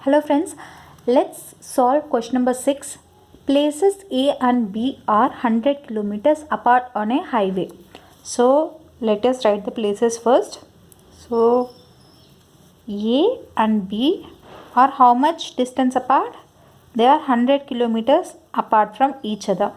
Hello friends, let's solve question number 6. Places A and B are 100 kilometers apart on a highway. So let us write the places first. So A and B are how much distance apart? They are 100 kilometers apart from each other.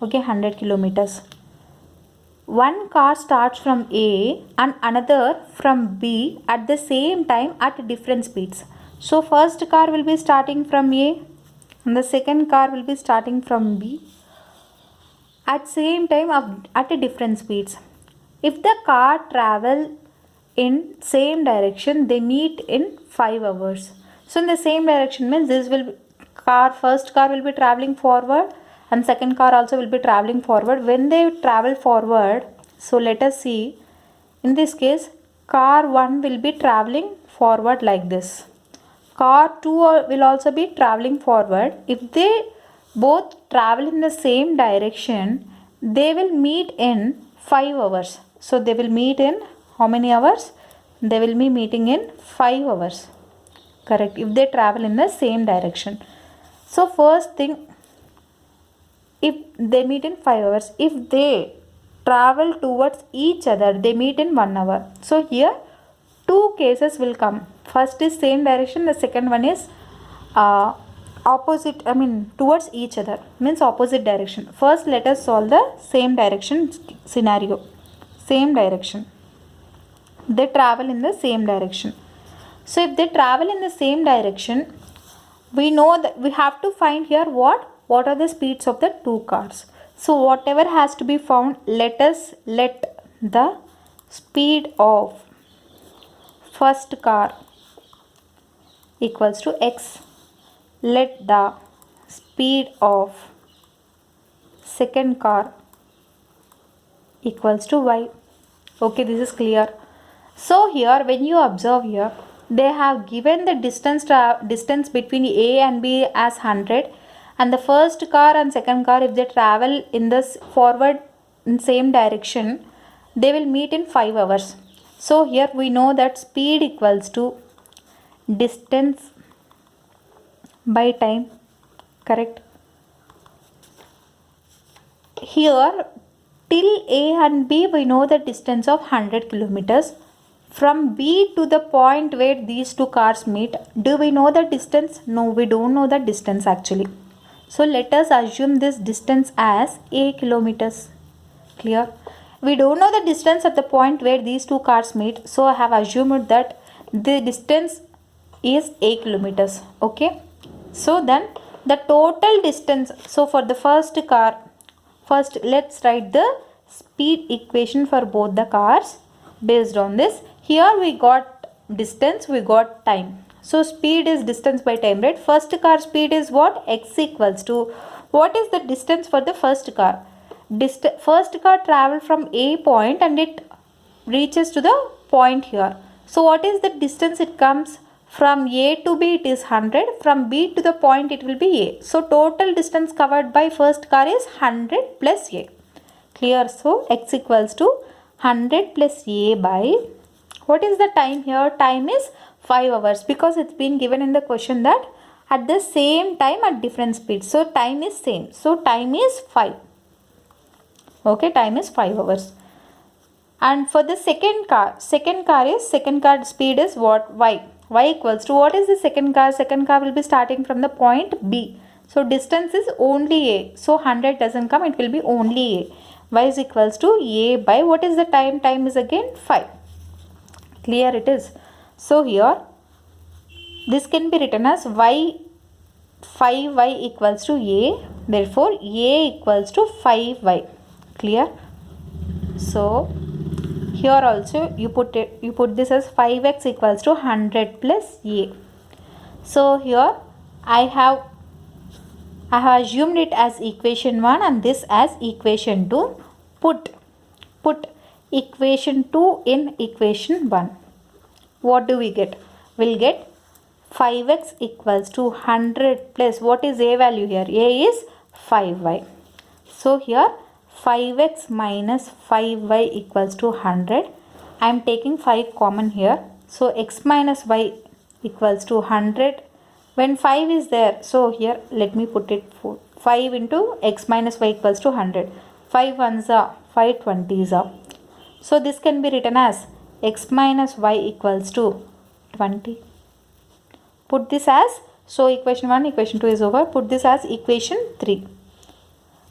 Okay, 100 kilometers. One car starts from A and another from B at the same time at different speeds. So first car will be starting from A and the second car will be starting from B at same time at a different speeds. If the car travel in same direction, they meet in 5 hours. So in the same direction means this will be first car will be traveling forward and second car also will be traveling forward. When they travel forward, so let us see, in this case car 1 will be traveling forward like this. Car 2 will also be traveling forward. If they both travel in the same direction, they will meet in 5 hours. So they will meet in how many hours? They will be meeting in 5 hours. Correct. If they travel in the same direction. So first thing, if they meet in 5 hours, if they travel towards each other, they meet in 1 hour. So here two cases will come. First is same direction, the second one is opposite, towards each other, means opposite direction. First let us solve the same direction scenario. Same direction, they travel in the same direction. So if they travel in the same direction, we know that we have to find here what are the speeds of the two cars. So whatever has to be found, let the speed of first car equals to x, let the speed of second car equals to y. Okay, this is clear. So here when you observe here, they have given the distance between A and B as 100, and the first car and second car, if they travel in this forward in same direction, they will meet in 5 hours. So here we know that speed equals to distance by time. Correct. Here till A and B we know the distance of 100 kilometers. From B to the point where these two cars meet, do we know the distance? No, we don't know the distance actually. So let us assume this distance as A kilometers. Clear? We don't know the distance at the point where these two cars meet. So I have assumed that the distance is A kilometers. Okay. So then the total distance. So for the first car, first let's write the speed equation for both the cars based on this. Here we got distance, we got time. So speed is distance by time, right? First car speed is what? X equals to, what is the distance for the first car? First car travel from A point and it reaches to the point here. So what is the distance it comes? From A to B it is 100. From B to the point it will be A. So total distance covered by first car is 100 plus A. Clear? So X equals to 100 plus A by, what is the time here? Time is 5 hours because it's been given in the question that at the same time at different speeds. So time is same. So time is 5. Okay, time is 5 hours. And for the second car speed is what? Y. Y equals to, what is the second car? Second car will be starting from the point B. So distance is only A. So 100 doesn't come, it will be only A. Y is equals to A by, what is the time? Time is again 5. Clear it is. So here this can be written as y 5y equals to A. Therefore A equals to 5y. Clear? So here also you put this as 5x equals to 100 plus A. So here I have assumed it as equation 1 and this as equation 2. Put equation 2 in equation 1. What do we get? We'll get 5x equals to 100 plus, what is A value here? A is 5y. So here 5x minus 5y equals to 100. I am taking 5 common here. So x minus y equals to 100 when 5 is there, so here let me put it 5 into x minus y equals to 100. 5 ones are 5 20s are. So this can be written as x minus y equals to 20. Put this as, so equation 1, equation 2 is over. Put this as equation 3.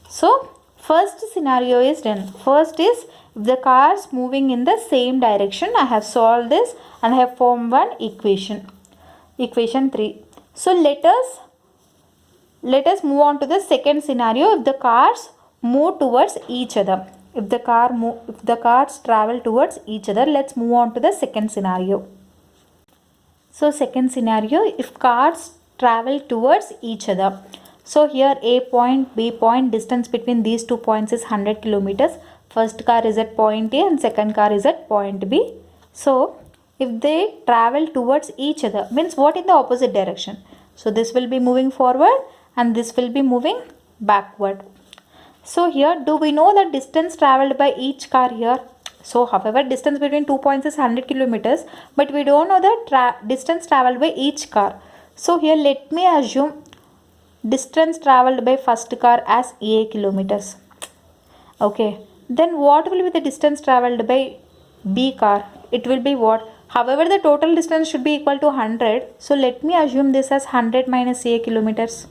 So first scenario is done. First is if the cars moving in the same direction. I have solved this and I have formed one equation. Equation 3. So let us move on to the second scenario. If the cars move towards each other. If the cars travel towards each other, let's move on to the second scenario. So second scenario, if cars travel towards each other. So here A point, B point, distance between these 2 points is 100 kilometers. First car is at point A and second car is at point B. So if they travel towards each other, means what in the opposite direction? So this will be moving forward and this will be moving backward. So here, do we know the distance traveled by each car here? So however, distance between 2 points is 100 kilometers, but we don't know the distance traveled by each car. So here let me assume distance traveled by first car as A kilometers. Okay, then what will be the distance traveled by B car? It will be what? However, the total distance should be equal to 100. So let me assume this as 100 minus A kilometers.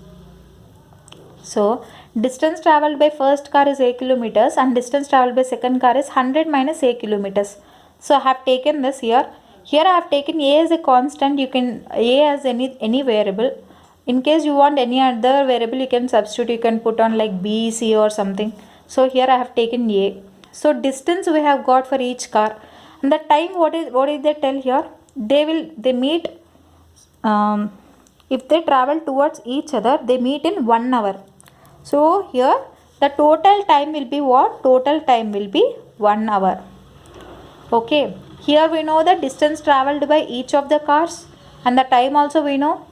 So distance traveled by first car is A kilometers and distance traveled by second car is 100 minus A kilometers. So I have taken this here. Here I have taken A as a constant. You can A as any variable. In case you want any other variable, you can substitute. You can put on like B, C or something. So here I have taken A. So distance we have got for each car. And the time, what is they tell here? They meet. If they travel towards each other, they meet in 1 hour. So here the total time will be what? Total time will be 1 hour. Okay. Here we know the distance traveled by each of the cars and the time also we know.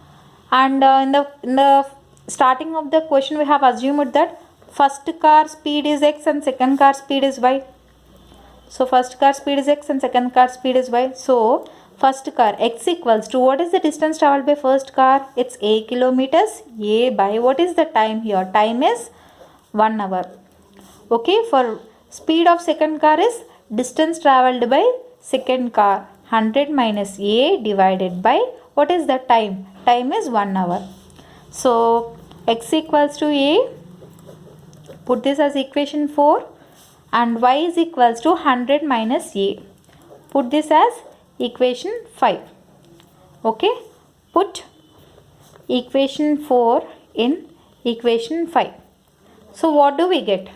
And in the starting of the question we have assumed that first car speed is x and second car speed is y. So first car speed is x and second car speed is y. So first car x equals to, what is the distance traveled by first car? It's A kilometers. A by, what is the time here? Time is 1 hour. Okay, for speed of second car is distance traveled by second car 100 minus A divided by, what is the time? Time is 1 hour. So x equals to A. Put this as equation 4. And y is equals to 100 minus A. Put this as equation 5. Okay. Put equation 4 in equation 5. So what do we get?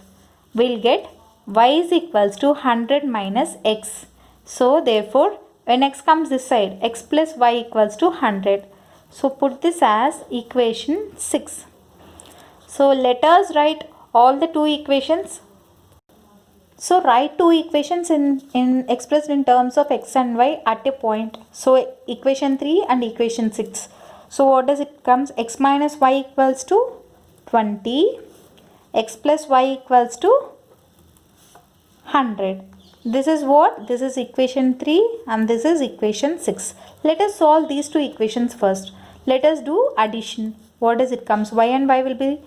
We'll get y is equals to 100 minus x. So therefore, when x comes this side, x plus y equals to 100. So put this as equation 6. So let us write all the two equations. So write two equations in expressed in terms of x and y at a point. So equation 3 and equation 6. So what does it comes? X minus y equals to 20. X plus y equals to 100. This is what? This is equation 3 and this is equation 6. Let us solve these two equations first. Let us do addition. What does it comes? Y and y will be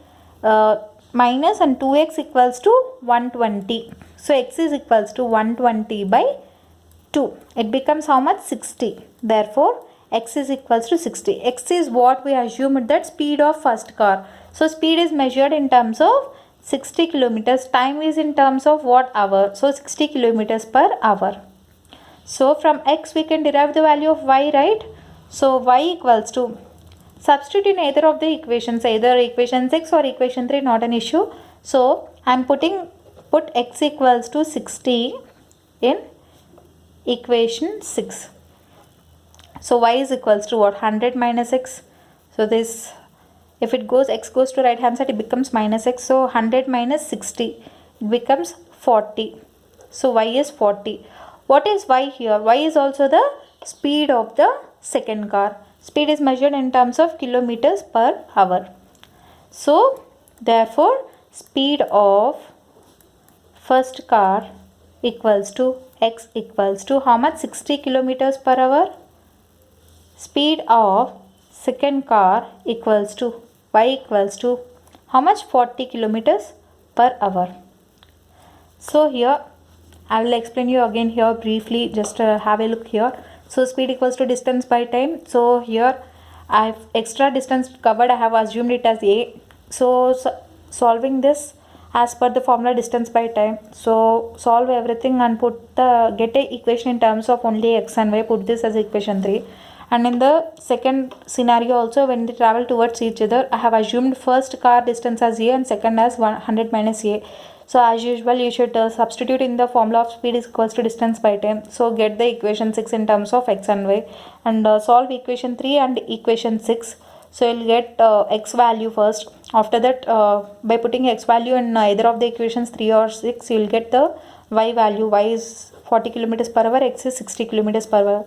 minus and 2x equals to 120. So x is equals to 120 by 2. It becomes how much? 60. Therefore, x is equals to 60. X is what we assumed, that speed of first car. So speed is measured in terms of 60 kilometers. Time is in terms of what? Hour. So 60 kilometers per hour. So from x we can derive the value of y, right? So y equals to, substitute in either of the equations, either equation 6 or equation 3, not an issue. So I am put x equals to 60 in equation 6. So y is equals to what? 100 minus x. So this, if it goes, x goes to right hand side, it becomes minus x. So 100 minus 60, it becomes 40. So y is 40. What is y here? Y is also the speed of the second car. Speed is measured in terms of kilometers per hour. So therefore, speed of first car equals to x equals to how much? 60 kilometers per hour. Speed of second car equals to y equals to how much? 40 kilometers per hour. So here I will explain you again here briefly, just have a look here. So speed equals to distance by time. So here I have extra distance covered, I have assumed it as a. So solving this as per the formula distance by time, so solve everything and get a equation in terms of only x and y, put this as equation 3. And in the second scenario also, when they travel towards each other, I have assumed first car distance as a and second as 100 minus a. So as usual, you should substitute in the formula of speed is equals to distance by time. So get the equation 6 in terms of x and y, and solve equation 3 and equation 6. So you'll get x value first. After that, by putting x value in either of the equations 3 or 6, you'll get the y value. Y is 40 kilometers per hour, x is 60 kilometers per hour.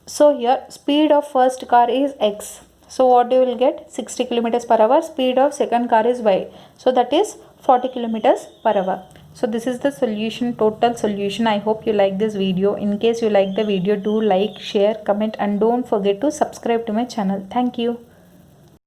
So here speed of first car is x. So what you will get? 60 kilometers per hour. Speed of second car is y. So that is 40 kilometers per hour. So this is the solution, total solution. I hope you like this video. In case you like the video, do like, share, comment, and don't forget to subscribe to my channel. Thank you.